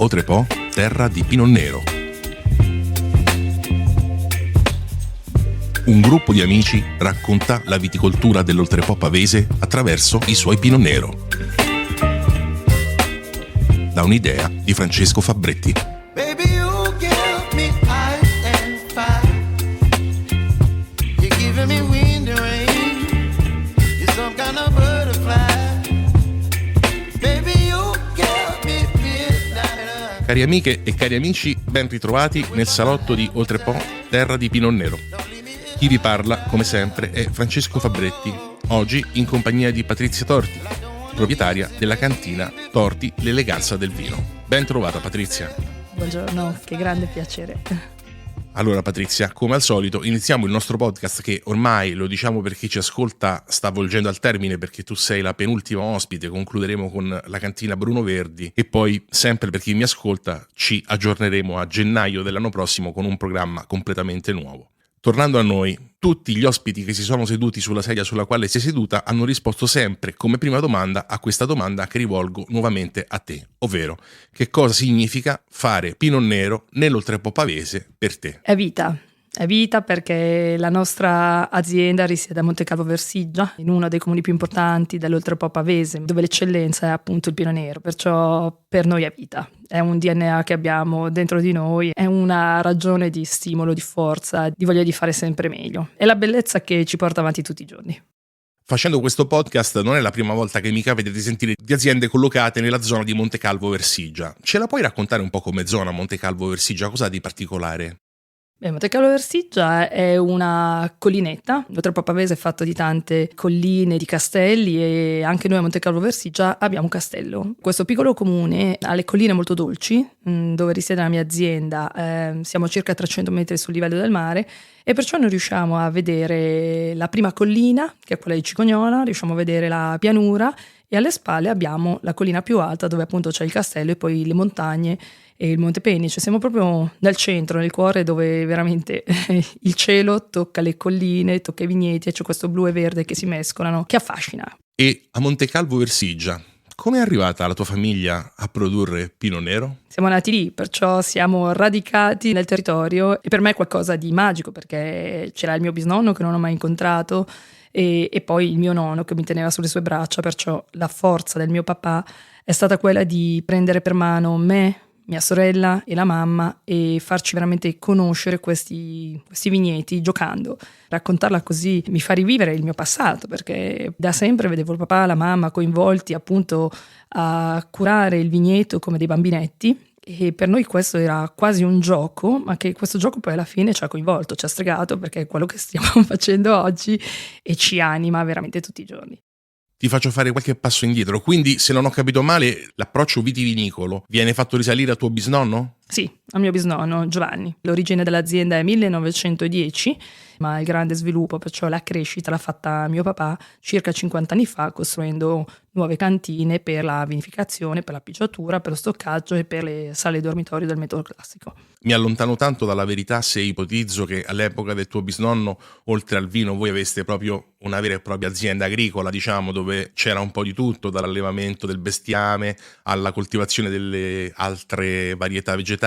Oltrepo, terra di Pinot Nero. Un gruppo di amici racconta la viticoltura dell'Oltrepo pavese attraverso i suoi Pinot Nero. Da un'idea di Francesco Fabretti. Cari amiche e cari amici, ben ritrovati nel salotto di Oltrepo, terra di Pinot Nero. Chi vi parla, come sempre, è Francesco Fabretti, oggi in compagnia di Patrizia Torti, proprietaria della cantina Torti, l'eleganza del vino. Ben trovata, Patrizia. Buongiorno, che grande piacere. Allora Patrizia, come al solito iniziamo il nostro podcast che ormai, lo diciamo per chi ci ascolta, sta volgendo al termine perché tu sei la penultima ospite, concluderemo con la cantina Bruno Verdi e poi, sempre per chi mi ascolta, ci aggiorneremo a gennaio dell'anno prossimo con un programma completamente nuovo. Tornando a noi, tutti gli ospiti che si sono seduti sulla sedia sulla quale sei seduta hanno risposto sempre come prima domanda a questa domanda che rivolgo nuovamente a te, ovvero che cosa significa fare Pinot Nero nell'Oltrepo pavese per te? È vita perché la nostra azienda risiede a Montecalvo Versiggia, in uno dei comuni più importanti dell'Oltrepo pavese, dove l'eccellenza è appunto il Pinot Nero, perciò per noi è vita. È un DNA che abbiamo dentro di noi, è una ragione di stimolo, di forza, di voglia di fare sempre meglio. È la bellezza che ci porta avanti tutti i giorni. Facendo questo podcast non è la prima volta che mi capita di sentire di aziende collocate nella zona di Montecalvo Versiggia. Ce la puoi raccontare un po' come zona Montecalvo Versiggia? Cosa ha di particolare? Montecalvo Versiggia è una collinetta, l'Oltrepo pavese è fatto di tante colline, di castelli e anche noi a Montecalvo Versiggia abbiamo un castello. Questo piccolo comune ha le colline molto dolci, dove risiede la mia azienda, siamo a circa 300 metri sul livello del mare e perciò noi riusciamo a vedere la prima collina, che è quella di Cicognola, riusciamo a vedere la pianura e alle spalle abbiamo la collina più alta dove appunto c'è il castello e poi le montagne e il Monte Penice. Siamo proprio nel centro, nel cuore, dove veramente il cielo tocca le colline, tocca i vigneti e c'è questo blu e verde che si mescolano, che affascina. E a Montecalvo Versiggia, come è arrivata la tua famiglia a produrre Pinot Nero? Siamo nati lì, perciò siamo radicati nel territorio e per me è qualcosa di magico perché c'era il mio bisnonno che non ho mai incontrato e poi il mio nonno che mi teneva sulle sue braccia, perciò la forza del mio papà è stata quella di prendere per mano me, mia sorella e la mamma e farci veramente conoscere questi vigneti giocando. Raccontarla così mi fa rivivere il mio passato perché da sempre vedevo il papà e la mamma coinvolti appunto a curare il vigneto come dei bambinetti e per noi questo era quasi un gioco, ma che questo gioco poi alla fine ci ha coinvolto, ci ha stregato perché è quello che stiamo facendo oggi e ci anima veramente tutti i giorni. Ti faccio fare qualche passo indietro, quindi se non ho capito male l'approccio vitivinicolo viene fatto risalire al tuo bisnonno? Sì, al mio bisnonno Giovanni. L'origine dell'azienda è 1910, ma il grande sviluppo, perciò la crescita l'ha fatta mio papà circa 50 anni fa costruendo nuove cantine per la vinificazione, per la picciatura, per lo stoccaggio e per le sale dormitorio del metodo classico. Mi allontano tanto dalla verità se ipotizzo che all'epoca del tuo bisnonno, oltre al vino, voi aveste proprio una vera e propria azienda agricola, diciamo, dove c'era un po' di tutto, dall'allevamento del bestiame alla coltivazione delle altre varietà vegetali?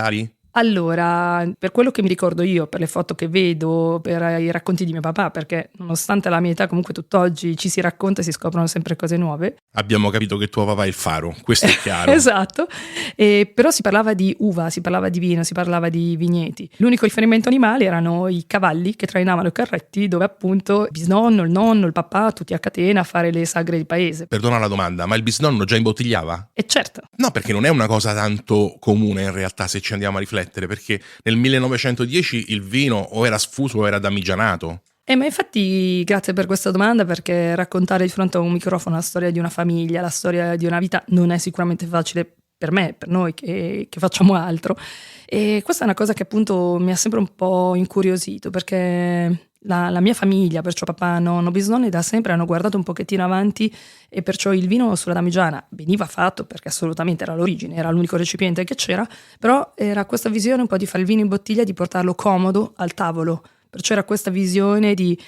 Allora, per quello che mi ricordo io, per le foto che vedo, per i racconti di mio papà, perché nonostante la mia età comunque tutt'oggi ci si racconta e si scoprono sempre cose nuove. Abbiamo capito che tuo papà è il faro, questo è chiaro. Esatto, però si parlava di uva, si parlava di vino, si parlava di vigneti. L'unico riferimento animale erano i cavalli che trainavano i carretti dove appunto il bisnonno, il nonno, il papà, tutti a catena a fare le sagre di paese. Perdona la domanda, ma il bisnonno già imbottigliava? E certo. No, perché non è una cosa tanto comune in realtà se ci andiamo a riflettere, perché nel 1910 il vino o era sfuso o era damigianato. Ma infatti grazie per questa domanda, perché raccontare di fronte a un microfono la storia di una famiglia, la storia di una vita non è sicuramente facile per me, per noi che facciamo altro. E questa è una cosa che appunto mi ha sempre un po' incuriosito, perché la mia famiglia, perciò papà, nonno, bisnonni, da sempre hanno guardato un pochettino avanti e perciò il vino sulla damigiana veniva fatto perché assolutamente era l'origine, era l'unico recipiente che c'era, però era questa visione un po' di fare il vino in bottiglia, di portarlo comodo al tavolo. Perciò era questa visione di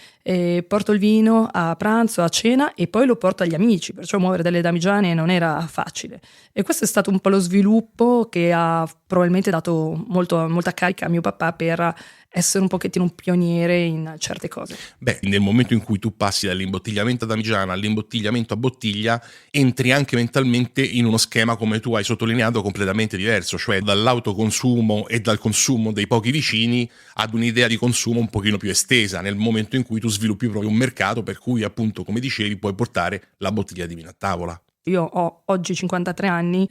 porto il vino a pranzo, a cena e poi lo porto agli amici, perciò muovere delle damigiane non era facile. E questo è stato un po' lo sviluppo che ha probabilmente dato molta carica a mio papà per essere un pochettino un pioniere in certe cose. Beh, nel momento in cui tu passi dall'imbottigliamento a damigiana all'imbottigliamento a bottiglia, entri anche mentalmente in uno schema, come tu hai sottolineato, completamente diverso, cioè dall'autoconsumo e dal consumo dei pochi vicini ad un'idea di consumo un pochino più estesa, nel momento in cui tu sviluppi proprio un mercato per cui, appunto, come dicevi, puoi portare la bottiglia di vino a tavola. Io ho oggi 53 anni,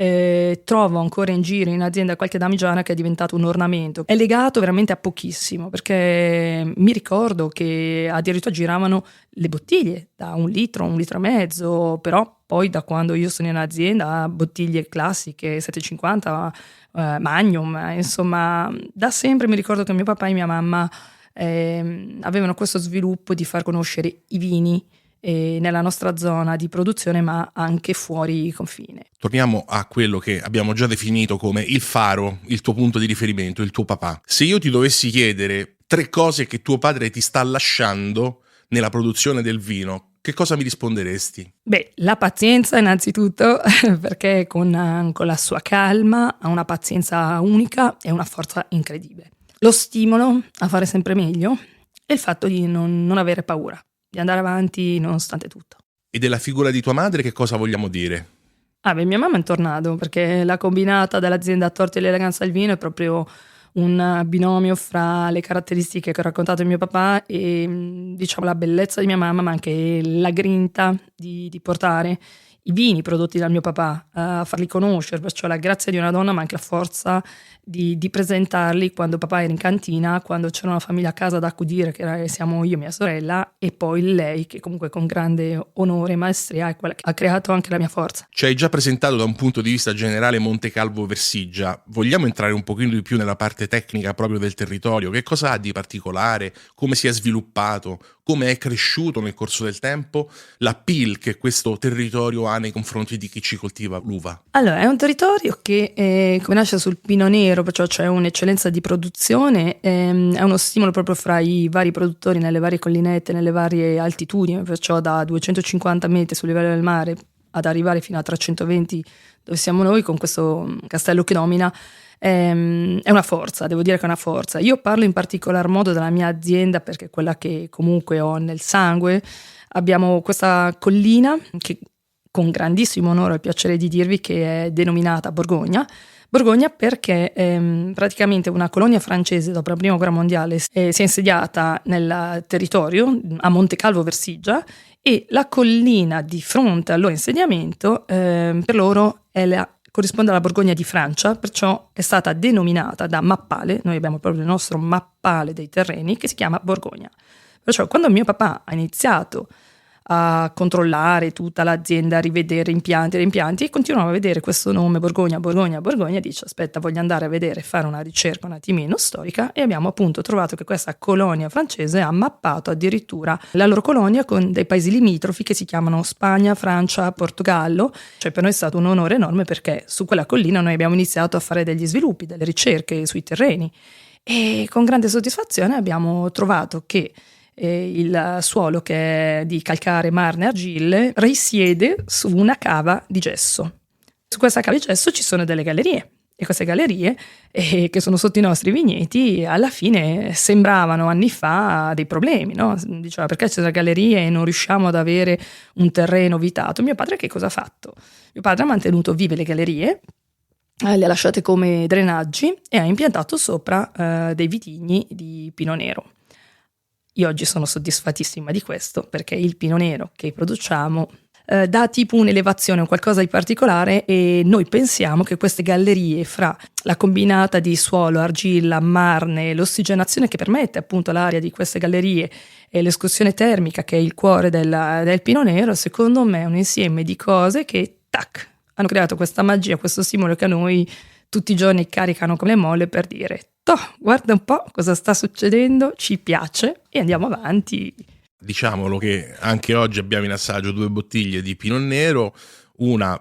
trovo ancora in giro in azienda qualche damigiana che è diventato un ornamento. È legato veramente a pochissimo, perché mi ricordo che addirittura giravano le bottiglie da 1 litro, 1 litro e mezzo, però poi da quando io sono in azienda bottiglie classiche 750, Magnum, insomma da sempre mi ricordo che mio papà e mia mamma avevano questo sviluppo di far conoscere i vini nella nostra zona di produzione, ma anche fuori confine. Torniamo a quello che abbiamo già definito come il faro, il tuo punto di riferimento, il tuo papà. Se io ti dovessi chiedere 3 cose che tuo padre ti sta lasciando nella produzione del vino, che cosa mi risponderesti? Beh, la pazienza innanzitutto, perché con la sua calma ha una pazienza unica e una forza incredibile. Lo stimolo a fare sempre meglio e il fatto di non avere paura, di andare avanti nonostante tutto. E della figura di tua madre che cosa vogliamo dire? Mia mamma è un tornado, perché la combinata dell'azienda Torti e l'eleganza del vino è proprio un binomio fra le caratteristiche che ho raccontato mio papà e diciamo la bellezza di mia mamma, ma anche la grinta di portare i vini prodotti dal mio papà a farli conoscere, perciò la grazia di una donna, ma anche la forza di presentarli quando papà era in cantina, quando c'era una famiglia a casa da accudire, che siamo io e mia sorella, e poi lei che comunque con grande onore e maestria è quella che ha creato anche la mia forza. Ci hai già presentato da un punto di vista generale Monte Calvo Versigia, vogliamo entrare un pochino di più nella parte tecnica proprio del territorio? Che cosa ha di particolare? Come si è sviluppato? Come è cresciuto nel corso del tempo l'appeal che questo territorio ha nei confronti di chi ci coltiva l'uva? Allora, è un territorio che come nasce sul Pino Nero, perciò c'è un'eccellenza di produzione, è uno stimolo proprio fra i vari produttori nelle varie collinette, nelle varie altitudini, perciò da 250 metri sul livello del mare ad arrivare fino a 320 dove siamo noi con questo castello che domina. È una forza, devo dire che è una forza. Io parlo in particolar modo della mia azienda perché è quella che comunque ho nel sangue. Abbiamo questa collina che con grandissimo onore ho il piacere di dirvi che è denominata Borgogna. Borgogna perché praticamente una colonia francese dopo la prima guerra mondiale si è insediata nel territorio a Monte Calvo Versigia e la collina di fronte al loro insediamento per loro corrisponde alla Borgogna di Francia, perciò è stata denominata da mappale, noi abbiamo proprio il nostro mappale dei terreni che si chiama Borgogna. Perciò quando mio papà ha iniziato a controllare tutta l'azienda, a rivedere impianti e continuava a vedere questo nome Borgogna, dice aspetta, voglio andare a vedere, fare una ricerca un attimino storica e abbiamo appunto trovato che questa colonia francese ha mappato addirittura la loro colonia con dei paesi limitrofi che si chiamano Spagna, Francia, Portogallo, cioè per noi è stato un onore enorme perché su quella collina noi abbiamo iniziato a fare degli sviluppi, delle ricerche sui terreni e con grande soddisfazione abbiamo trovato che il suolo che è di calcare, marne e argille risiede su una cava di gesso. Su questa cava di gesso ci sono delle gallerie e queste gallerie che sono sotto i nostri vigneti alla fine sembravano anni fa dei problemi, no? Diceva perché c'è la galleria e non riusciamo ad avere un terreno vitato. Mio padre che cosa ha fatto? Mio padre ha mantenuto vive le gallerie, le ha lasciate come drenaggi e ha impiantato sopra dei vitigni di Pino Nero. Io oggi sono soddisfattissima di questo perché il Pino Nero che produciamo dà tipo un'elevazione o qualcosa di particolare e noi pensiamo che queste gallerie fra la combinata di suolo, argilla, marne, l'ossigenazione che permette appunto l'aria di queste gallerie e l'escursione termica che è il cuore del Pino Nero, secondo me è un insieme di cose che hanno creato questa magia, questo stimolo che a noi tutti i giorni caricano come le molle per dire guarda un po' cosa sta succedendo, ci piace e andiamo avanti. Diciamolo che anche oggi abbiamo in assaggio 2 bottiglie di Pinot Nero, una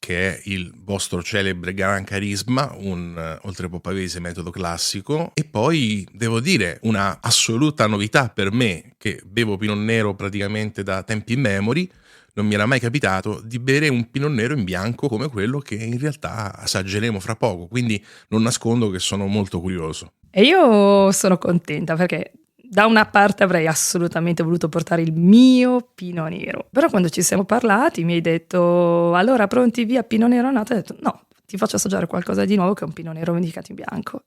che è il vostro celebre Gran Carisma, un oltre pavese metodo classico, e poi devo dire una assoluta novità per me, che bevo Pinot Nero praticamente da tempi immemori. Non mi era mai capitato di bere un Pinot Nero in bianco come quello che in realtà assaggeremo fra poco, quindi non nascondo che sono molto curioso. E io sono contenta perché da una parte avrei assolutamente voluto portare il mio Pinot Nero, però quando ci siamo parlati mi hai detto allora pronti via Pinot Nero nato, ho detto no, ti faccio assaggiare qualcosa di nuovo che è un Pinot Nero vinificato in bianco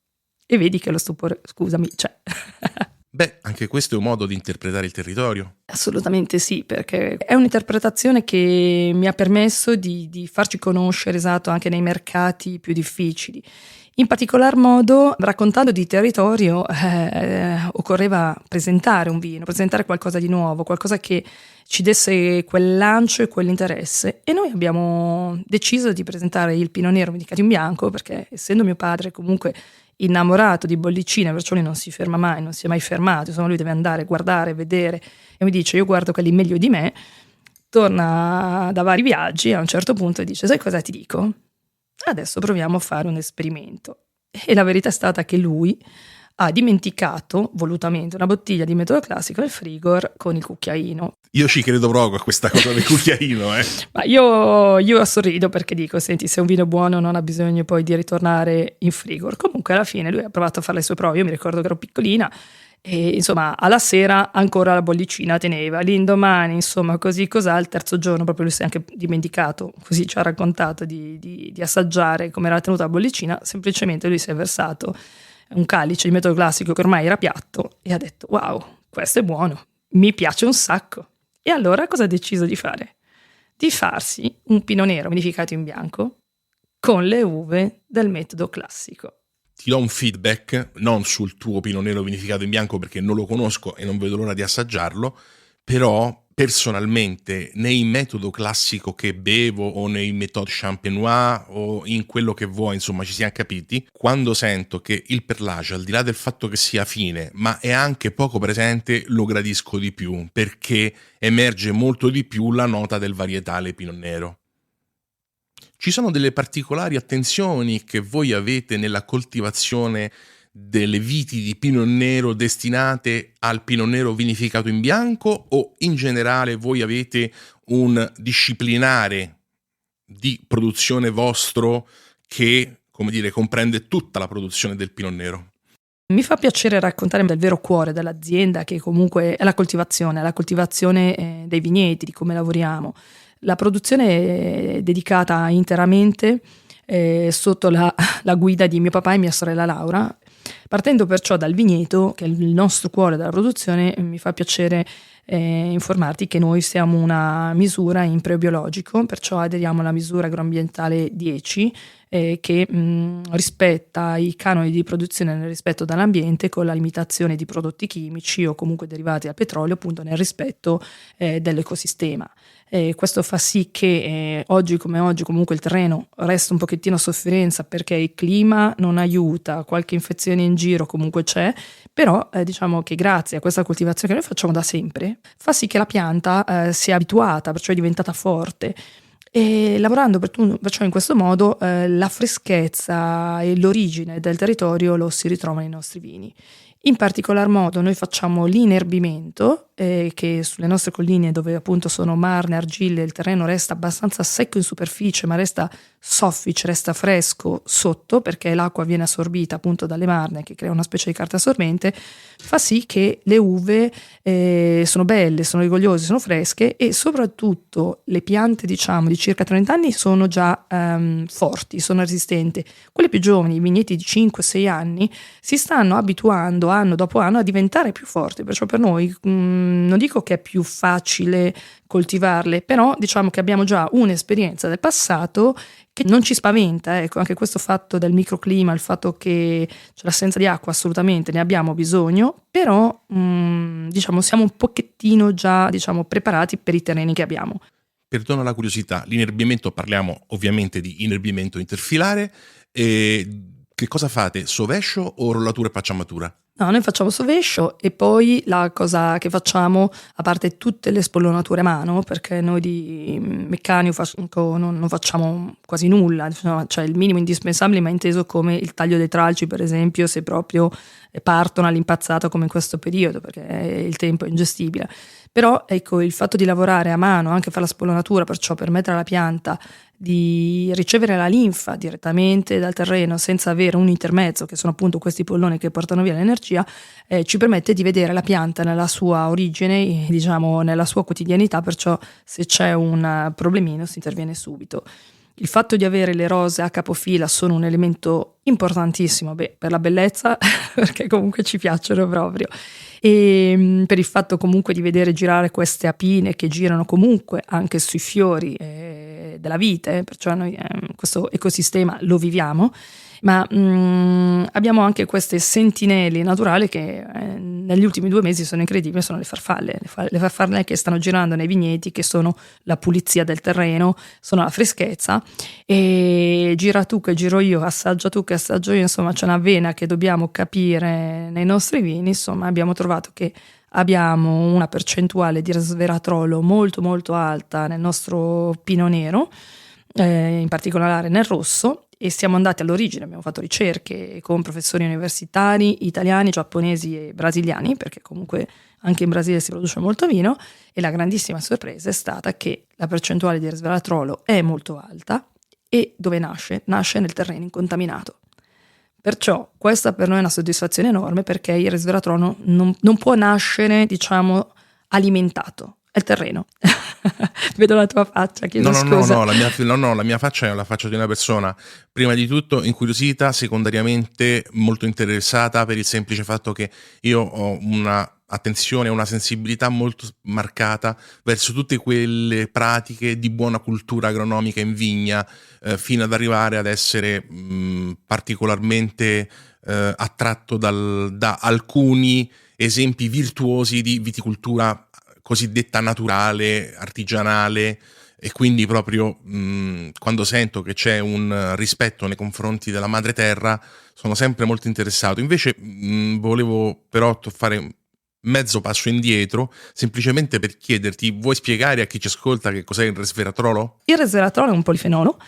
e vedi che lo stupore, scusami, c'è. Beh, anche questo è un modo di interpretare il territorio. Assolutamente sì, perché è un'interpretazione che mi ha permesso di farci conoscere, esatto, anche nei mercati più difficili. In particolar modo, raccontando di territorio, occorreva presentare un vino, presentare qualcosa di nuovo, qualcosa che ci desse quel lancio e quell'interesse. E noi abbiamo deciso di presentare il Pinot Nero vinificato in bianco, perché essendo mio padre comunque innamorato di bollicine, perciò lui non si ferma mai, non si è mai fermato, insomma lui deve andare, guardare, vedere, e mi dice io guardo quelli meglio di me, torna da vari viaggi a un certo punto e dice sai cosa ti dico? Adesso proviamo a fare un esperimento. E la verità è stata che lui ha dimenticato volutamente una bottiglia di metodo classico nel frigor con il cucchiaino. Io ci credo proprio a questa cosa del cucchiaino, Ma io sorrido perché dico, senti, se un vino è buono non ha bisogno poi di ritornare in frigor. Comunque alla fine lui ha provato a fare le sue prove, io mi ricordo che ero piccolina e insomma alla sera ancora la bollicina teneva, l'indomani insomma così cos'ha, il terzo giorno proprio lui si è anche dimenticato, così ci ha raccontato di assaggiare come era tenuta la bollicina, semplicemente lui si è versato un calice di metodo classico che ormai era piatto e ha detto wow, questo è buono, mi piace un sacco. E allora cosa ha deciso di fare? Di farsi un Pinot Nero vinificato in bianco con le uve del metodo classico. Ti do un feedback, non sul tuo Pinot Nero vinificato in bianco perché non lo conosco e non vedo l'ora di assaggiarlo, però personalmente nei metodo classico che bevo o nei méthode champenois o in quello che vuoi, insomma ci siamo capiti, quando sento che il perlage, al di là del fatto che sia fine, ma è anche poco presente, lo gradisco di più perché emerge molto di più la nota del varietale Pinot Nero. Ci sono delle particolari attenzioni che voi avete nella coltivazione delle viti di Pinot Nero destinate al Pinot Nero vinificato in bianco o in generale voi avete un disciplinare di produzione vostro che, come dire, comprende tutta la produzione del Pinot Nero? Mi fa piacere raccontare del vero cuore dell'azienda che comunque è la coltivazione dei vigneti, di come lavoriamo. La produzione è dedicata interamente sotto la guida di mio papà e mia sorella Laura. Partendo perciò dal vigneto, che è il nostro cuore della produzione, mi fa piacere informarti che noi siamo una misura in prebiologico, perciò aderiamo alla misura agroambientale 10 che rispetta i canoni di produzione nel rispetto dell'ambiente con la limitazione di prodotti chimici o comunque derivati dal petrolio, appunto nel rispetto dell'ecosistema. Questo fa sì che oggi come oggi comunque il terreno resta un pochettino a sofferenza perché il clima non aiuta, qualche infezione in giro comunque c'è, però diciamo che grazie a questa coltivazione che noi facciamo da sempre fa sì che la pianta sia abituata, perciò è diventata forte. E lavorando perciò in questo modo la freschezza e l'origine del territorio lo si ritrova nei nostri vini. In particolar modo noi facciamo l'inerbimento che sulle nostre colline dove appunto sono marne, argille, il terreno resta abbastanza secco in superficie ma resta soffice, resta fresco sotto perché l'acqua viene assorbita appunto dalle marne che crea una specie di carta assorbente, fa sì che le uve sono belle, sono rigogliose, sono fresche e soprattutto le piante diciamo di circa 30 anni sono già forti, sono resistenti. Quelle più giovani, i vigneti di 5-6 anni, si stanno abituando anno dopo anno a diventare più forti, perciò per noi non dico che è più facile coltivarle, però diciamo che abbiamo già un'esperienza del passato che non ci spaventa, ecco, anche questo fatto del microclima, il fatto che c'è l'assenza di acqua, assolutamente ne abbiamo bisogno, però diciamo siamo un pochettino già diciamo preparati per i terreni che abbiamo. Perdono la curiosità, l'inerbimento, parliamo ovviamente di inerbimento interfilare, e che cosa fate, sovescio o rollatura e pacciamatura? No, noi facciamo sovescio e poi la cosa che facciamo, a parte tutte le spollonature a mano, perché noi di meccanico non facciamo quasi nulla, cioè il minimo indispensabile, ma inteso come il taglio dei tralci, per esempio, se proprio partono all'impazzata come in questo periodo, perché il tempo è ingestibile. Però ecco, il fatto di lavorare a mano, anche fare la spollonatura, perciò permettere alla pianta di ricevere la linfa direttamente dal terreno senza avere un intermezzo, che sono appunto questi polloni che portano via l'energia, ci permette di vedere la pianta nella sua origine, diciamo nella sua quotidianità, perciò se c'è un problemino si interviene subito. Il fatto di avere le rose a capofila sono un elemento importantissimo, per la bellezza, perché comunque ci piacciono proprio, e per il fatto comunque di vedere girare queste apine che girano comunque anche sui fiori della vite, perciò noi questo ecosistema lo viviamo, ma abbiamo anche queste sentinelle naturali che negli ultimi 2 mesi sono incredibili, sono le farfalle che stanno girando nei vigneti, che sono la pulizia del terreno, sono la freschezza, e gira tu che giro io, assaggia tu che assaggio io, insomma c'è una vena che dobbiamo capire nei nostri vini. Insomma abbiamo trovato che abbiamo una percentuale di resveratrolo molto molto alta nel nostro pino nero, in particolare nel rosso, e siamo andati all'origine, abbiamo fatto ricerche con professori universitari italiani, giapponesi e brasiliani, perché comunque anche in Brasile si produce molto vino, e la grandissima sorpresa è stata che la percentuale di resveratrolo è molto alta e dove nasce? Nasce nel terreno incontaminato. Perciò questa per noi è una soddisfazione enorme, perché il resveratrolo non può nascere, diciamo, alimentato, è il terreno. Vedo la tua faccia, chiedo scusa. No, la mia faccia è la faccia di una persona, prima di tutto incuriosita, secondariamente molto interessata, per il semplice fatto che io ho una attenzione, una sensibilità molto marcata verso tutte quelle pratiche di buona cultura agronomica in vigna, fino ad arrivare ad essere particolarmente attratto da alcuni esempi virtuosi di viticoltura cosiddetta naturale, artigianale, e quindi proprio quando sento che c'è un rispetto nei confronti della madre terra sono sempre molto interessato. Invece volevo però fare mezzo passo indietro, semplicemente per chiederti: vuoi spiegare a chi ci ascolta che cos'è il resveratrolo? Il resveratrolo è un polifenolo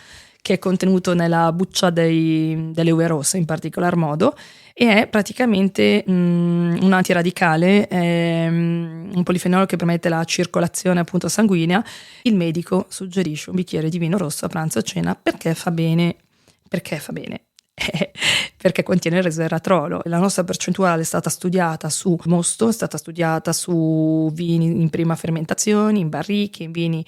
che è contenuto nella buccia delle uve rosse in particolar modo, e è praticamente un antiradicale, un polifenolo che permette la circolazione appunto sanguigna. Il medico suggerisce un bicchiere di vino rosso a pranzo o a cena perché fa bene. Perché fa bene? Perché contiene il resveratrolo. La nostra percentuale è stata studiata su mosto, è stata studiata su vini in prima fermentazione, in barrique, in vini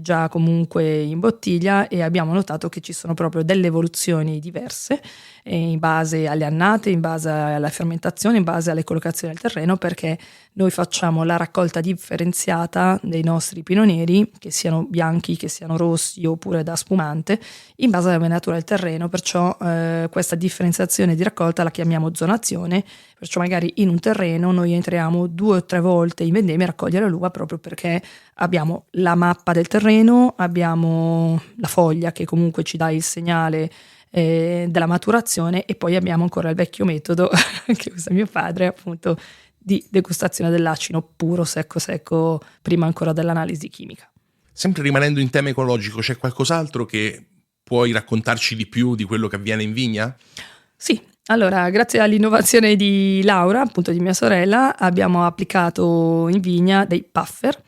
già comunque in bottiglia, e abbiamo notato che ci sono proprio delle evoluzioni diverse in base alle annate, in base alla fermentazione, in base alle collocazioni del terreno, perché noi facciamo la raccolta differenziata dei nostri pinot neri, che siano bianchi, che siano rossi oppure da spumante, in base alla venatura del terreno. Perciò questa differenziazione di raccolta la chiamiamo zonazione, perciò magari in un terreno noi entriamo 2 o 3 volte in vendemmia a raccogliere l'uva, proprio perché abbiamo la mappa del terreno, abbiamo la foglia che comunque ci dà il segnale della maturazione, e poi abbiamo ancora il vecchio metodo che usa mio padre, appunto, di degustazione dell'acino puro, secco, prima ancora dell'analisi chimica. Sempre rimanendo in tema ecologico, c'è qualcos'altro che puoi raccontarci di più di quello che avviene in vigna? Sì, allora, grazie all'innovazione di Laura, appunto di mia sorella, abbiamo applicato in vigna dei puffer.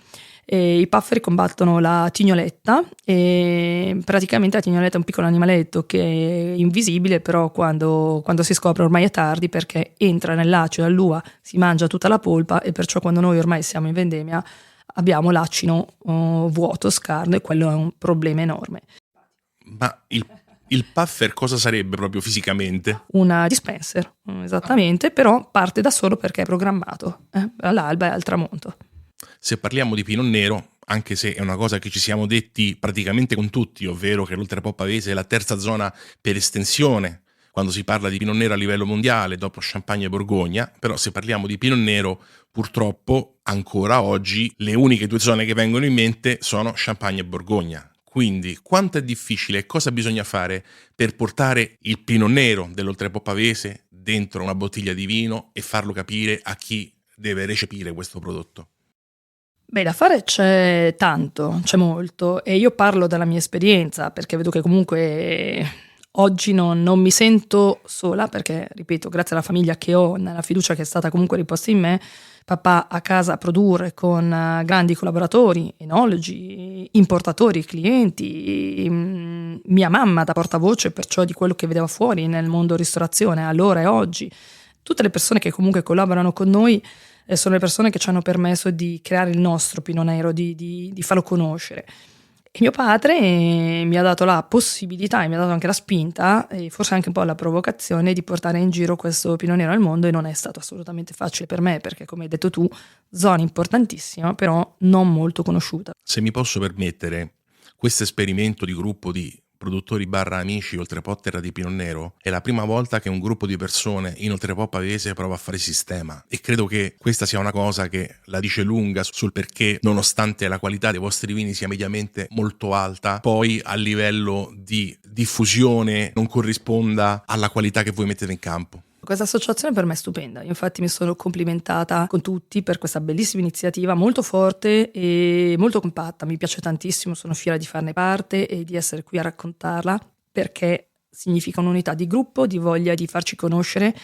I puffer combattono la tignoletta, e praticamente la tignoletta è un piccolo animaletto che è invisibile, però quando si scopre ormai è tardi, perché entra nell'acino dell'uva, si mangia tutta la polpa, e perciò quando noi ormai siamo in vendemmia abbiamo l'acino vuoto, scarno, e quello è un problema enorme. Ma il puffer cosa sarebbe proprio fisicamente? Una dispenser, esattamente, però parte da solo perché è programmato all'alba e al tramonto. Se parliamo di Pinot Nero, anche se è una cosa che ci siamo detti praticamente con tutti, ovvero che l'Oltrepò Pavese è la terza zona per estensione quando si parla di Pinot Nero a livello mondiale, dopo Champagne e Borgogna, però se parliamo di Pinot Nero, purtroppo ancora oggi le uniche 2 zone che vengono in mente sono Champagne e Borgogna. Quindi quanto è difficile e cosa bisogna fare per portare il Pinot Nero dell'Oltrepò Pavese, dentro una bottiglia di vino e farlo capire a chi deve recepire questo prodotto? Beh, da fare c'è tanto, c'è molto, e io parlo dalla mia esperienza perché vedo che comunque oggi non mi sento sola perché, ripeto, grazie alla famiglia che ho, nella fiducia che è stata comunque riposta in me, papà a casa a produrre con grandi collaboratori, enologi, importatori, clienti, mia mamma da portavoce perciò di quello che vedeva fuori nel mondo ristorazione allora e oggi. Tutte le persone che comunque collaborano con noi sono le persone che ci hanno permesso di creare il nostro Pinot Nero, di farlo conoscere. E mio padre mi ha dato la possibilità e mi ha dato anche la spinta e forse anche un po' la provocazione di portare in giro questo Pinot Nero al mondo, e non è stato assolutamente facile per me perché, come hai detto tu, zona importantissima però non molto conosciuta. Se mi posso permettere, questo esperimento di gruppo di produttori barra amici oltrepottera di Pinot Nero è la prima volta che un gruppo di persone in Oltrepò Pavese prova a fare sistema, e credo che questa sia una cosa che la dice lunga sul perché, nonostante la qualità dei vostri vini sia mediamente molto alta, poi a livello di diffusione non corrisponda alla qualità che voi mettete in campo. Questa associazione per me è stupenda, infatti mi sono complimentata con tutti per questa bellissima iniziativa molto forte e molto compatta, mi piace tantissimo, sono fiera di farne parte e di essere qui a raccontarla perché significa un'unità di gruppo, di voglia di farci conoscere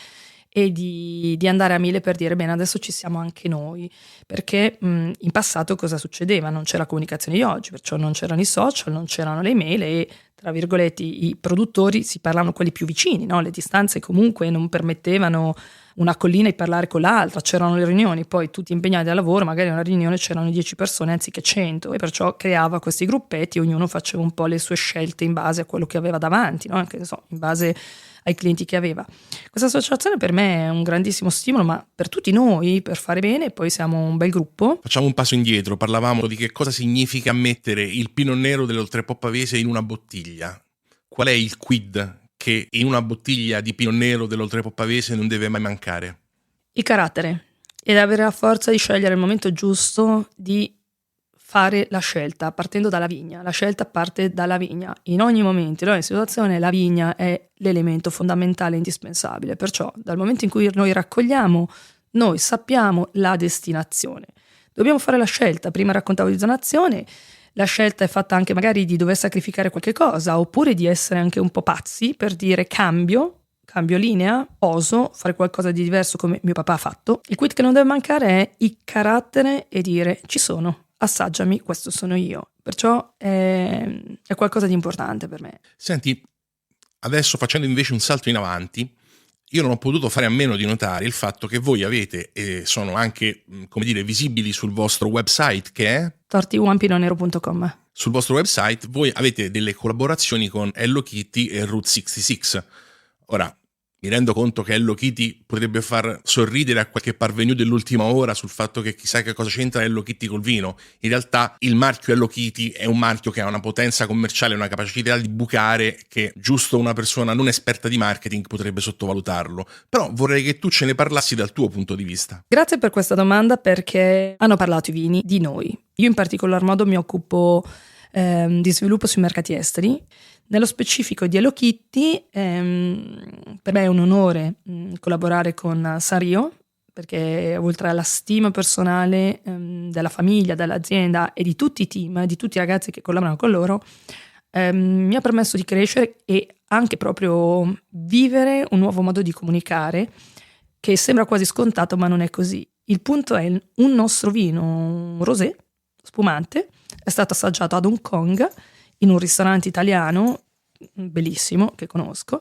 e di andare a mille per dire bene, adesso ci siamo anche noi, perché in passato cosa succedeva? Non c'era la comunicazione di oggi, perciò non c'erano i social, non c'erano le email e tra virgolette i produttori si parlavano quelli più vicini, no? Le distanze comunque non permettevano una collina di parlare con l'altra, c'erano le riunioni, poi tutti impegnati dal lavoro, magari in una riunione c'erano 10 persone anziché 100 e perciò creava questi gruppetti, ognuno faceva un po' le sue scelte in base a quello che aveva davanti, no? Anche, in base ai clienti che aveva. Questa associazione per me è un grandissimo stimolo, ma per tutti noi, per fare bene, poi siamo un bel gruppo. Facciamo un passo indietro, parlavamo di che cosa significa mettere il Pinot Nero dell'Oltrepò Pavese in una bottiglia. Qual è il quid che in una bottiglia di Pinot Nero dell'Oltrepò Pavese non deve mai mancare? Il carattere, ed avere la forza di scegliere il momento giusto di fare la scelta partendo dalla vigna. La scelta parte dalla vigna. In ogni momento, in ogni situazione, la vigna è l'elemento fondamentale e indispensabile. Perciò, dal momento in cui noi raccogliamo, noi sappiamo la destinazione. Dobbiamo fare la scelta. Prima raccontavo di zonazione, la scelta è fatta anche magari di dover sacrificare qualche cosa, oppure di essere anche un po' pazzi per dire cambio linea, oso fare qualcosa di diverso come mio papà ha fatto. Il quid che non deve mancare è il carattere e dire ci sono. Assaggiami, questo sono io. Perciò è qualcosa di importante per me. Senti, adesso facendo invece un salto in avanti, io non ho potuto fare a meno di notare il fatto che voi avete, e sono anche, come dire, visibili sul vostro website, che è torti1pinonero.com. Sul vostro website voi avete delle collaborazioni con Hello Kitty e Route 66. Ora, mi rendo conto che Hello Kitty potrebbe far sorridere a qualche parvenu dell'ultima ora sul fatto che chissà che cosa c'entra Hello Kitty col vino. In realtà il marchio Hello Kitty è un marchio che ha una potenza commerciale, una capacità di bucare che giusto una persona non esperta di marketing potrebbe sottovalutarlo. Però vorrei che tu ce ne parlassi dal tuo punto di vista. Grazie per questa domanda, perché hanno parlato i vini di noi. Io in particolar modo mi occupo di sviluppo sui mercati esteri. Nello specifico di Hello Kitty, per me è un onore collaborare con Sanrio, perché oltre alla stima personale della famiglia, dell'azienda e di tutti i team, di tutti i ragazzi che collaborano con loro, mi ha permesso di crescere e anche proprio vivere un nuovo modo di comunicare che sembra quasi scontato, ma non è così. Il punto è un nostro vino, un rosé spumante, è stato assaggiato ad Hong Kong in un ristorante italiano bellissimo che conosco,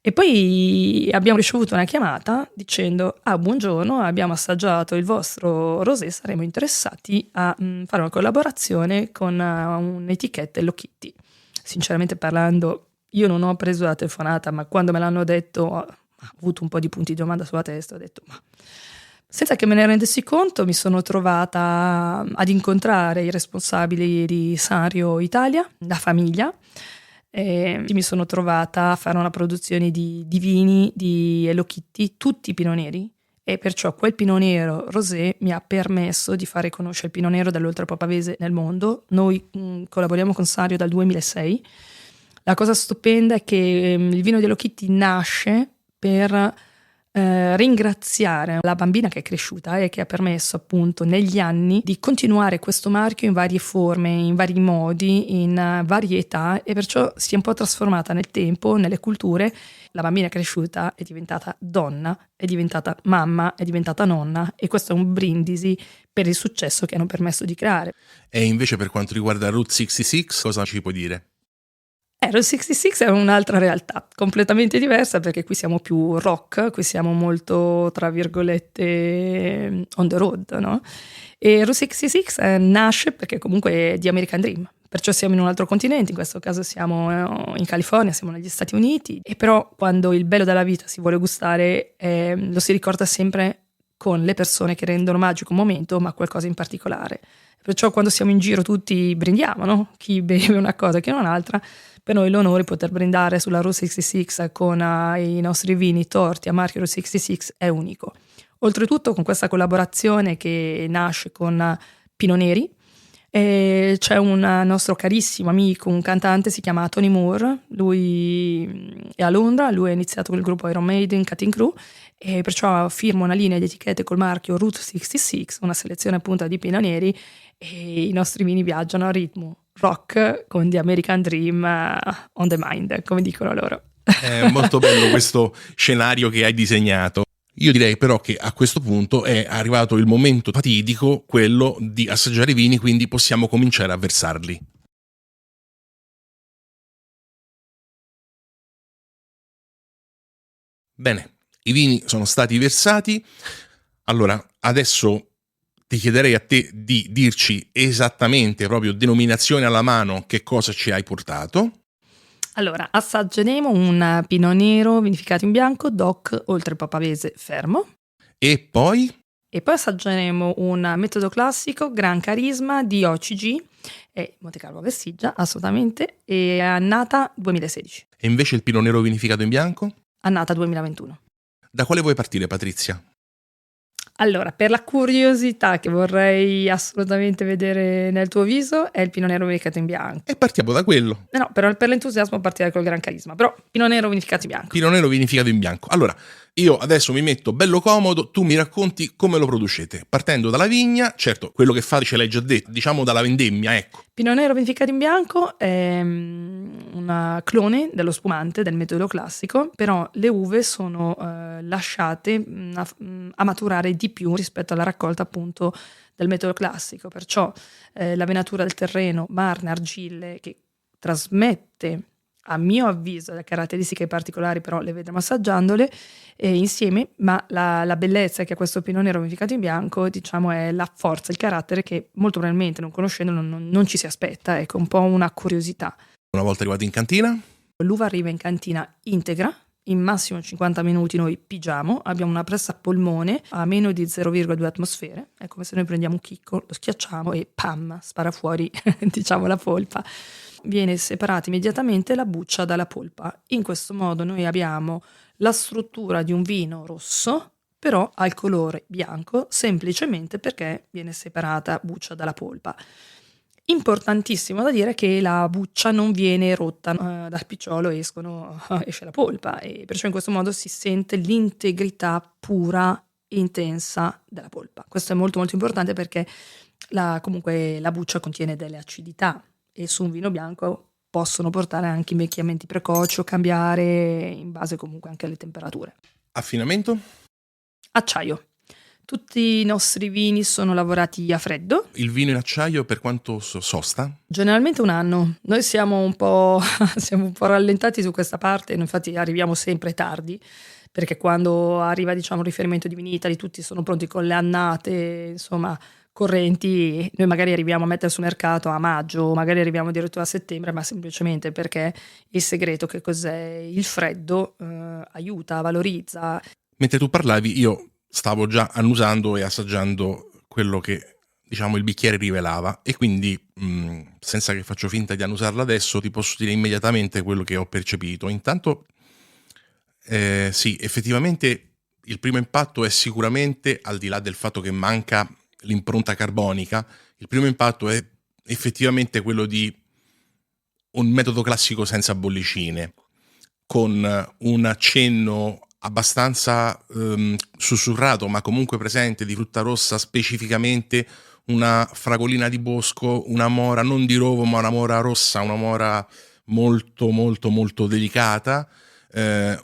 e poi abbiamo ricevuto una chiamata dicendo buongiorno, abbiamo assaggiato il vostro rosé, saremo interessati a fare una collaborazione con un'etichetta Hello Kitty. Sinceramente parlando, io non ho preso la telefonata, ma quando me l'hanno detto ho avuto un po' di punti di domanda sulla testa, ho detto ma senza che me ne rendessi conto mi sono trovata ad incontrare i responsabili di Sanrio Italia, la famiglia, e mi sono trovata a fare una produzione di vini di Hello Kitty, tutti Pinot Neri, e perciò quel Pinot Nero rosé mi ha permesso di fare conoscere il Pinot Nero dell'Oltrepò Pavese nel mondo. Noi collaboriamo con Sanrio dal 2006. La cosa stupenda è che il vino di Hello Kitty nasce per ringraziare la bambina che è cresciuta e che ha permesso appunto negli anni di continuare questo marchio in varie forme, in vari modi, in varie età, e perciò si è un po' trasformata nel tempo, nelle culture. La bambina è cresciuta, è diventata donna, è diventata mamma, è diventata nonna, e questo è un brindisi per il successo che hanno permesso di creare. E invece per quanto riguarda Route 66, cosa ci puoi dire? Route 66 è un'altra realtà, completamente diversa, perché qui siamo più rock, qui siamo molto, tra virgolette, on the road, no? E Route 66 nasce perché comunque è di American Dream, perciò siamo in un altro continente, in questo caso siamo in California, siamo negli Stati Uniti, e però quando il bello della vita si vuole gustare, lo si ricorda sempre con le persone che rendono magico un momento, ma qualcosa in particolare. Perciò quando siamo in giro tutti brindiamo, no? Chi beve una cosa, chi non un'altra. Per noi l'onore di poter brindare sulla Route 66 con i nostri vini torti a marchio Route 66 è unico. Oltretutto, con questa collaborazione che nasce con Pinot Neri, c'è un nostro carissimo amico, un cantante, si chiama Tony Moore. Lui è a Londra, lui ha iniziato con il gruppo Iron Maiden Cutting Crew, e perciò firma una linea di etichette col marchio Route 66, una selezione appunto di Pinot Neri, e i nostri vini viaggiano a ritmo rock con The American Dream on the mind, come dicono loro. È molto bello questo scenario che hai disegnato. Io direi però che a questo punto è arrivato il momento fatidico, quello di assaggiare i vini, quindi possiamo cominciare a versarli. Bene, i vini sono stati versati. Allora, adesso ti chiederei a te di dirci esattamente, proprio denominazione alla mano, che cosa ci hai portato. Allora, assaggeremo un Pinot Nero vinificato in bianco DOC oltre Papavese Fermo, E poi? e poi assaggeremo un metodo classico Gran Carisma di OCG e Monte Carlo Vestiggia, assolutamente, e annata 2016, E invece il Pinot Nero vinificato in bianco? annata 2021. Da quale vuoi partire, Patrizia? Allora, per la curiosità che vorrei assolutamente vedere nel tuo viso, è il Pinot Nero vinificato in bianco. E partiamo da quello. No, per l'entusiasmo partirei col Gran Carisma, però Pinot Nero vinificato in bianco. Pinot Nero vinificato in bianco. Allora, io adesso mi metto bello comodo, tu mi racconti come lo producete. Partendo dalla vigna, certo, quello che fate ce l'hai già detto, diciamo dalla vendemmia, ecco. Pinot Nero vinificato in bianco è una clone dello spumante, del metodo classico, però le uve sono lasciate a maturare di più rispetto alla raccolta appunto del metodo classico, perciò la venatura del terreno, marne, argille, che trasmette a mio avviso le caratteristiche particolari, però le vedremo assaggiandole insieme, ma la bellezza che ha questo Pinot Nero vinificato in bianco, diciamo, è la forza, il carattere che molto probabilmente non conoscendolo non ci si aspetta, ecco, un po' una curiosità. Una volta arrivati in cantina? L'uva arriva in cantina integra, in massimo 50 minuti noi pigiamo, abbiamo una pressa a polmone a meno di 0,2 atmosfere, è come se noi prendiamo un chicco, lo schiacciamo e pam, spara fuori diciamo la polpa. Viene separata immediatamente la buccia dalla polpa. In questo modo noi abbiamo la struttura di un vino rosso, però al colore bianco, semplicemente perché viene separata buccia dalla polpa. Importantissimo da dire che la buccia non viene rotta, dal picciolo esce la polpa, e perciò in questo modo si sente l'integrità pura e intensa della polpa. Questo è molto molto importante perché comunque la buccia contiene delle acidità, e su un vino bianco possono portare anche invecchiamenti precoci o cambiare in base comunque anche alle temperature. Affinamento? Acciaio. Tutti i nostri vini sono lavorati a freddo. Il vino in acciaio per quanto sosta? Generalmente un anno. Noi siamo un po' rallentati su questa parte, noi infatti arriviamo sempre tardi, perché quando arriva diciamo il riferimento di Vinitaly tutti sono pronti con le annate, insomma, correnti. Noi magari arriviamo a mettere sul mercato a maggio, magari arriviamo addirittura a settembre, ma semplicemente perché il segreto che cos'è il freddo aiuta, valorizza. Mentre tu parlavi io stavo già annusando e assaggiando quello che diciamo il bicchiere rivelava, e quindi senza che faccio finta di annusarla adesso ti posso dire immediatamente quello che ho percepito. Intanto sì, effettivamente il primo impatto è sicuramente, al di là del fatto che manca l'impronta carbonica, il primo impatto è effettivamente quello di un metodo classico senza bollicine, con un accenno abbastanza sussurrato, ma comunque presente, di frutta rossa, specificamente una fragolina di bosco, una mora non di rovo, ma una mora rossa, una mora molto molto molto delicata,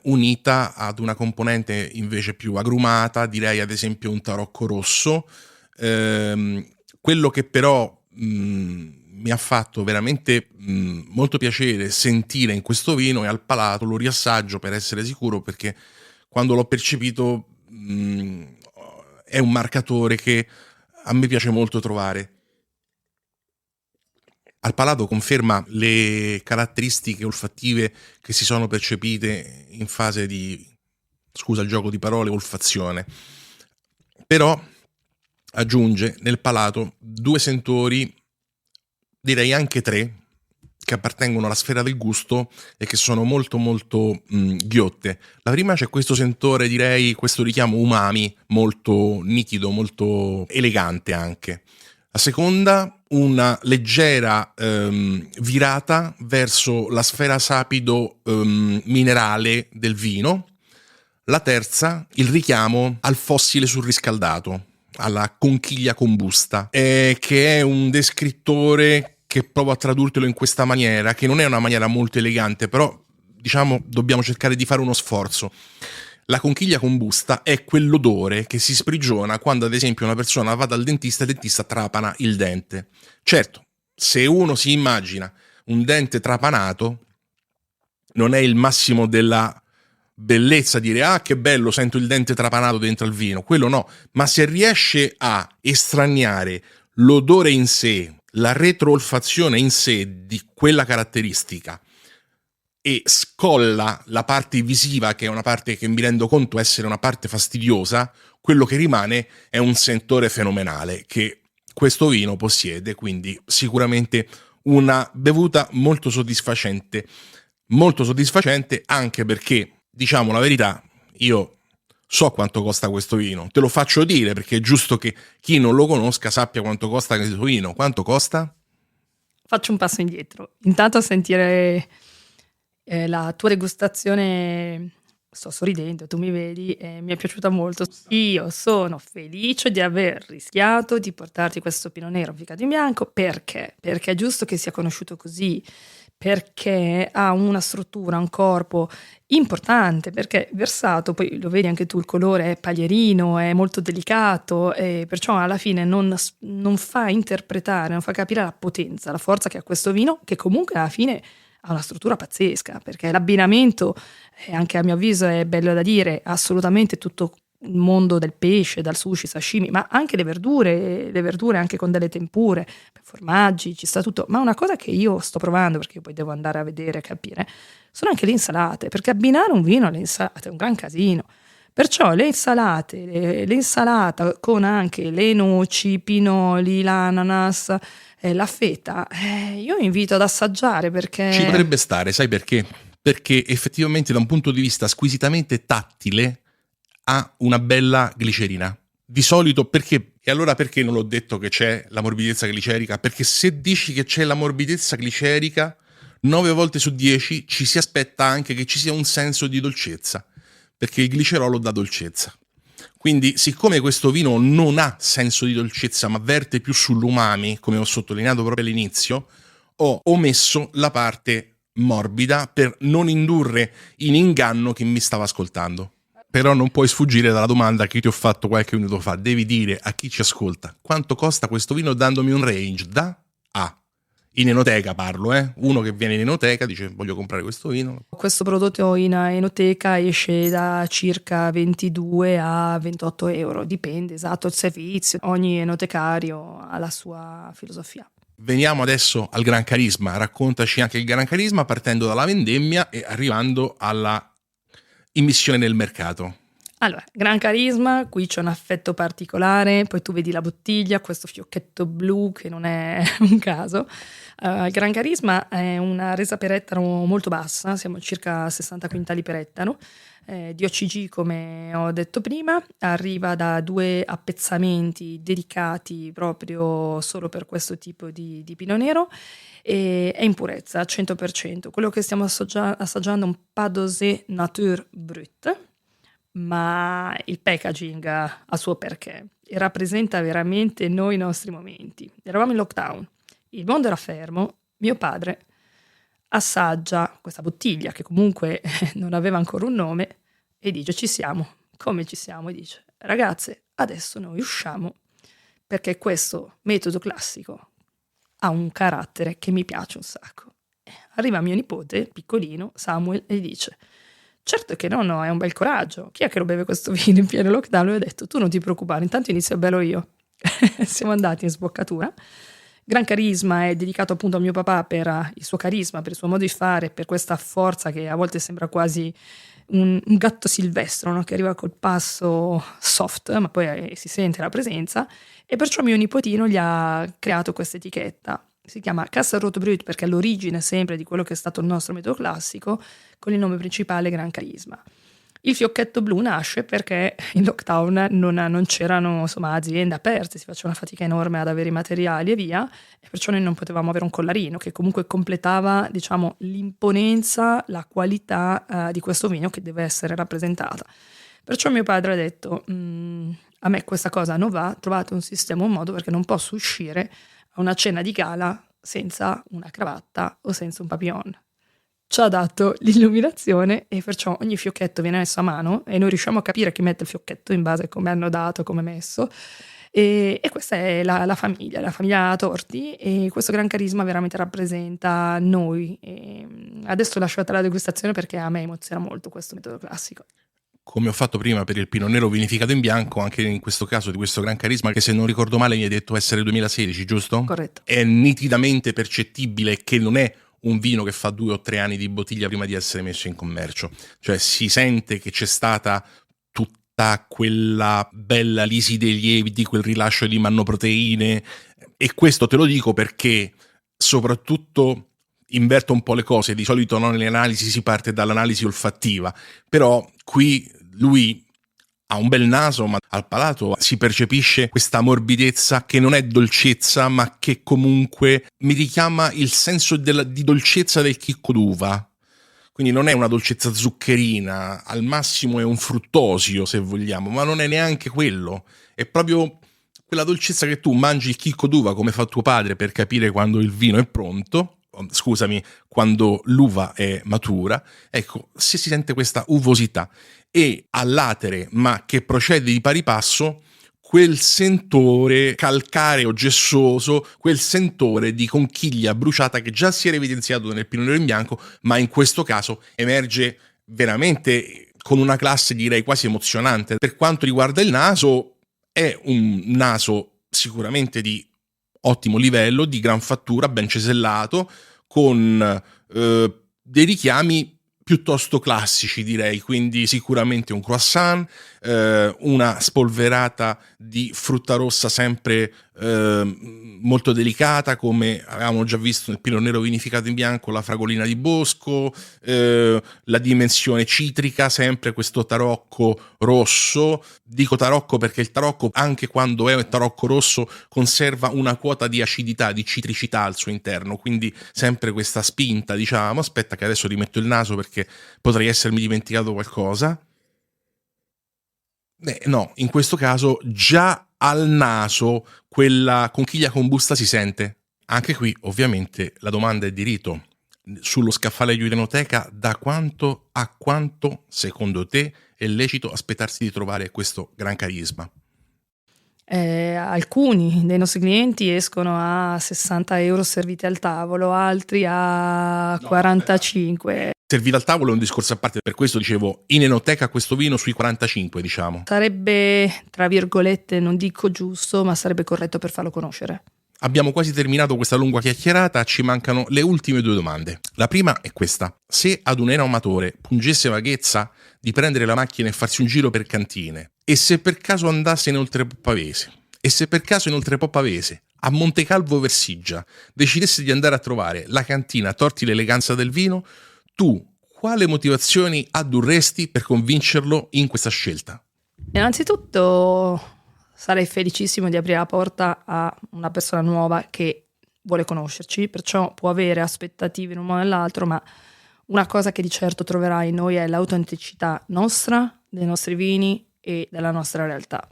unita ad una componente invece più agrumata, direi ad esempio un tarocco rosso. Quello che però mi ha fatto veramente molto piacere sentire in questo vino, e al palato lo riassaggio per essere sicuro, perché quando l'ho percepito è un marcatore che a me piace molto trovare. Al palato conferma le caratteristiche olfattive che si sono percepite in fase di, scusa il gioco di parole, olfazione. Però aggiunge nel palato 2 sentori, direi anche 3, che appartengono alla sfera del gusto e che sono molto molto ghiotte. La prima c'è questo sentore, direi questo richiamo umami, molto nitido, molto elegante anche. La seconda, una leggera virata verso la sfera sapido minerale del vino. La terza, il richiamo al fossile surriscaldato, alla conchiglia combusta, che è un descrittore che provo a tradurtelo in questa maniera, che non è una maniera molto elegante, però diciamo dobbiamo cercare di fare uno sforzo. La conchiglia combusta è quell'odore che si sprigiona quando ad esempio una persona va dal dentista e il dentista trapana il dente. Certo, se uno si immagina un dente trapanato, non è il massimo della bellezza dire ah che bello, sento il dente trapanato dentro al vino, quello no, ma se riesce a estraniare l'odore in sé, la retroolfazione in sé di quella caratteristica e scolla la parte visiva, che è una parte che mi rendo conto essere una parte fastidiosa, quello che rimane è un sentore fenomenale che questo vino possiede, quindi sicuramente una bevuta molto soddisfacente anche perché, diciamo la verità, io so quanto costa questo vino, te lo faccio dire perché è giusto che chi non lo conosca sappia quanto costa questo vino. Quanto costa? Faccio un passo indietro. Intanto a sentire la tua degustazione, sto sorridendo, tu mi vedi, mi è piaciuta molto. Io sono felice di aver rischiato di portarti questo Pinot Nero Ficato in bianco. Perché? Perché è giusto che sia conosciuto così, perché ha una struttura, un corpo importante, perché versato, poi lo vedi anche tu, il colore è paglierino, è molto delicato, e perciò alla fine non fa interpretare, non fa capire la potenza, la forza che ha questo vino, che comunque alla fine ha una struttura pazzesca, perché l'abbinamento, anche a mio avviso è bello da dire, assolutamente tutto il mondo del pesce, dal sushi, sashimi, ma anche le verdure anche con delle tempure, formaggi, ci sta tutto. Ma una cosa che io sto provando, perché io poi devo andare a vedere e capire, sono anche le insalate, perché abbinare un vino alle insalate è un gran casino. Perciò le insalate, l'insalata con anche le noci, i pinoli, l'ananas, la feta, io invito ad assaggiare perché Ci potrebbe stare, sai perché? Perché effettivamente da un punto di vista squisitamente tattile ha una bella glicerina. Di solito perché? E allora perché non l'ho detto che c'è la morbidezza glicerica? Perché se dici che c'è la morbidezza glicerica, 9 volte su 10 ci si aspetta anche che ci sia un senso di dolcezza, perché il glicerolo dà dolcezza. Quindi, siccome questo vino non ha senso di dolcezza, ma verte più sull'umami, come ho sottolineato proprio all'inizio, ho omesso la parte morbida per non indurre in inganno chi mi stava ascoltando. Però non puoi sfuggire dalla domanda che ti ho fatto qualche minuto fa. Devi dire a chi ci ascolta quanto costa questo vino dandomi un range da A. In enoteca parlo, uno che viene in enoteca dice voglio comprare questo vino. questo prodotto in enoteca esce da circa 22 a 28 euro, dipende, esatto, il servizio, ogni enotecario ha la sua filosofia. Veniamo adesso al Gran Carisma, raccontaci anche il Gran Carisma partendo dalla vendemmia e arrivando alla immissione nel mercato. Allora, Gran Carisma, qui c'è un affetto particolare, poi tu vedi la bottiglia, questo fiocchetto blu che non è un caso. Il Gran Carisma è una resa per ettaro molto bassa, siamo a circa 60 quintali per ettaro, di OCG come ho detto prima, arriva da 2 appezzamenti dedicati proprio solo per questo tipo di Pinot Nero e è in purezza, 100%. Quello che stiamo assaggiando è un Pas d'Osé Nature Brut, ma il packaging ha suo perché e rappresenta veramente noi i nostri momenti. Eravamo in lockdown, il mondo era fermo, mio padre assaggia questa bottiglia che comunque non aveva ancora un nome e dice ci siamo, come ci siamo? E dice ragazze adesso noi usciamo perché questo metodo classico ha un carattere che mi piace un sacco. Arriva mio nipote, piccolino, Samuel, e dice certo che no, è un bel coraggio. Chi è che lo beve questo vino in pieno lockdown? Lui ha detto tu non ti preoccupare, intanto inizio a bello io. Siamo andati in sboccatura. Gran carisma, è dedicato appunto a mio papà per il suo carisma, per il suo modo di fare, per questa forza che a volte sembra quasi un gatto silvestro, no? Che arriva col passo soft, ma poi si sente la presenza. E perciò mio nipotino gli ha creato questa etichetta. Si chiama Castle Roth Brut perché è l'origine sempre di quello che è stato il nostro metodo classico, con il nome principale Gran Carisma. Il fiocchetto blu nasce perché in lockdown non c'erano insomma, aziende aperte, si faceva una fatica enorme ad avere i materiali e via, e perciò noi non potevamo avere un collarino che comunque completava diciamo, l'imponenza, la qualità di questo vino che deve essere rappresentata. Perciò mio padre ha detto a me questa cosa non va, trovate un sistema, un modo perché non posso uscire a una cena di gala senza una cravatta o senza un papillon. Ci ha dato l'illuminazione e perciò ogni fiocchetto viene messo a mano e noi riusciamo a capire chi mette il fiocchetto in base a come hanno dato, come messo. E questa è la famiglia Torti, e questo Gran Carisma veramente rappresenta noi. E adesso lasciate la degustazione perché a me emoziona molto questo metodo classico. Come ho fatto prima per il Pinot Nero vinificato in bianco, anche in questo caso di questo Gran Carisma, che se non ricordo male mi hai detto essere 2016, giusto? Corretto. È nitidamente percettibile che non è un vino che fa 2 o 3 anni di bottiglia prima di essere messo in commercio. Cioè si sente che c'è stata tutta quella bella lisi dei lieviti, quel rilascio di mannoproteine, e questo te lo dico perché soprattutto inverto un po' le cose, di solito no, nelle analisi si parte dall'analisi olfattiva, però qui lui ha un bel naso, ma al palato si percepisce questa morbidezza che non è dolcezza, ma che comunque mi richiama il senso di dolcezza del chicco d'uva. Quindi non è una dolcezza zuccherina, al massimo è un fruttosio se vogliamo, ma non è neanche quello. È proprio quella dolcezza che tu mangi il chicco d'uva come fa tuo padre per capire quando il vino è pronto, scusami, quando l'uva è matura. Ecco, se si sente questa uvosità e all'atere, ma che procede di pari passo, quel sentore calcareo gessoso, quel sentore di conchiglia bruciata che già si era evidenziato nel Pinot Nero in bianco, ma in questo caso emerge veramente con una classe direi quasi emozionante. Per quanto riguarda il naso, è un naso sicuramente di ottimo livello, di gran fattura, ben cesellato, con dei richiami piuttosto classici direi, quindi sicuramente un croissant, una spolverata di frutta rossa sempre molto delicata, come avevamo già visto nel Pinot Nero vinificato in bianco, la fragolina di bosco, la dimensione citrica, sempre questo tarocco rosso. Dico tarocco perché il tarocco, anche quando è tarocco rosso, conserva una quota di acidità, di citricità al suo interno, quindi sempre questa spinta, diciamo. Aspetta che adesso rimetto il naso perché potrei essermi dimenticato qualcosa. No, in questo caso già al naso quella conchiglia combusta si sente. Anche qui ovviamente la domanda è di rito. Sullo scaffale di Enoteca, da quanto a quanto secondo te è lecito aspettarsi di trovare questo Gran Carisma? Alcuni dei nostri clienti escono a 60 euro serviti al tavolo, altri a 45. Servire al tavolo è un discorso a parte, per questo dicevo in enoteca questo vino sui 45, diciamo. Sarebbe, tra virgolette, non dico giusto, ma sarebbe corretto per farlo conoscere. Abbiamo quasi terminato questa lunga chiacchierata, ci mancano le ultime 2 domande. La prima è questa: se ad un enoamatore pungesse vaghezza di prendere la macchina e farsi un giro per cantine, e se per caso andasse in Oltrepoppavese, e se per caso in Oltrepoppavese, a Montecalvo Versigia, decidesse di andare a trovare la cantina Torti l'eleganza del vino, tu quale motivazioni addurresti per convincerlo in questa scelta? Innanzitutto sarei felicissimo di aprire la porta a una persona nuova che vuole conoscerci, perciò può avere aspettative in un modo o nell'altro, ma una cosa che di certo troverai in noi è l'autenticità nostra dei nostri vini e della nostra realtà.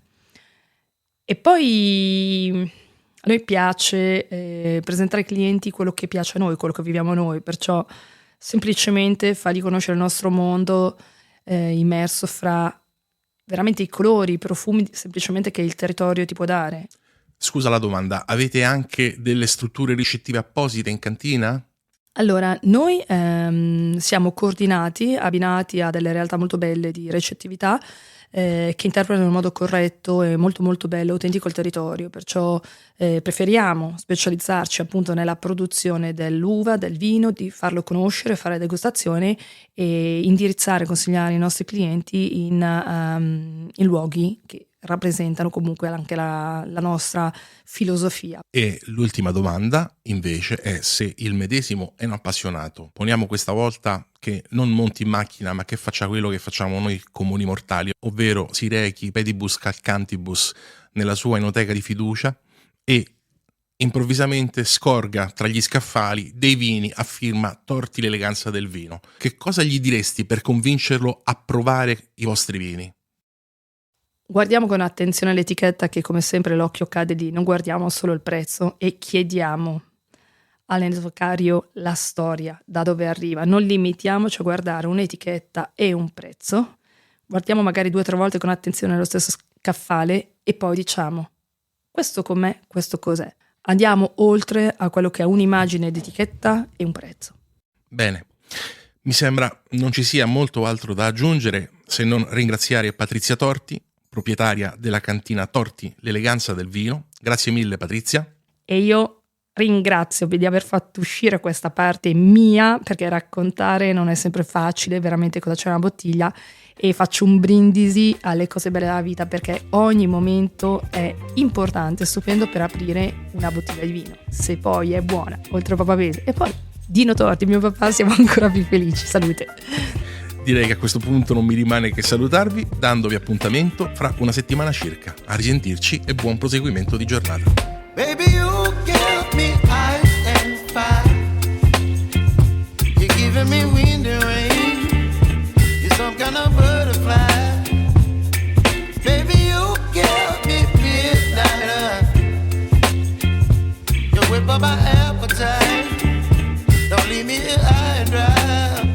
E poi a noi piace presentare ai clienti quello che piace a noi, quello che viviamo noi, perciò semplicemente fargli conoscere il nostro mondo immerso fra veramente i colori, i profumi semplicemente che il territorio ti può dare. Scusa la domanda, avete anche delle strutture ricettive apposite in cantina? Allora, noi siamo coordinati, abbinati a delle realtà molto belle di recettività che interpretano in modo corretto e molto molto bello, autentico il territorio, perciò preferiamo specializzarci appunto nella produzione dell'uva, del vino, di farlo conoscere, fare degustazioni e indirizzare, consigliare i nostri clienti in luoghi che rappresentano comunque anche la nostra filosofia. E l'ultima domanda invece è se il medesimo è un appassionato. Poniamo questa volta che non monti in macchina ma che faccia quello che facciamo noi comuni mortali, ovvero si rechi pedibus calcantibus nella sua enoteca di fiducia e improvvisamente scorga tra gli scaffali dei vini a firma Torti l'eleganza del vino. Che cosa gli diresti per convincerlo a provare i vostri vini? Guardiamo con attenzione l'etichetta, che come sempre l'occhio cade lì, non guardiamo solo il prezzo e chiediamo all'enotecario la storia, da dove arriva. Non limitiamoci a guardare un'etichetta e un prezzo, guardiamo magari 2 o 3 volte con attenzione lo stesso scaffale e poi diciamo questo com'è, questo cos'è. Andiamo oltre a quello che è un'immagine d'etichetta e un prezzo. Bene, mi sembra non ci sia molto altro da aggiungere se non ringraziare Patrizia Torti, proprietaria della cantina Torti l'eleganza del vino. Grazie mille Patrizia. E io ringrazio di aver fatto uscire questa parte mia, perché raccontare non è sempre facile, veramente cosa c'è nella bottiglia, e faccio un brindisi alle cose belle della vita, perché ogni momento è importante, stupendo per aprire una bottiglia di vino. Se poi è buona, oltre a papà Bese, e poi Dino Torti, mio papà, siamo ancora più felici. Salute. Direi che a questo punto non mi rimane che salutarvi, dandovi appuntamento fra una settimana circa. A risentirci e buon proseguimento di giornata. Baby, you give me ice and fire. You're giving me wind and rain. You're some kind of butterfly. Baby, you give me midnight. You whip up my appetite. Don't leave me here high and dry.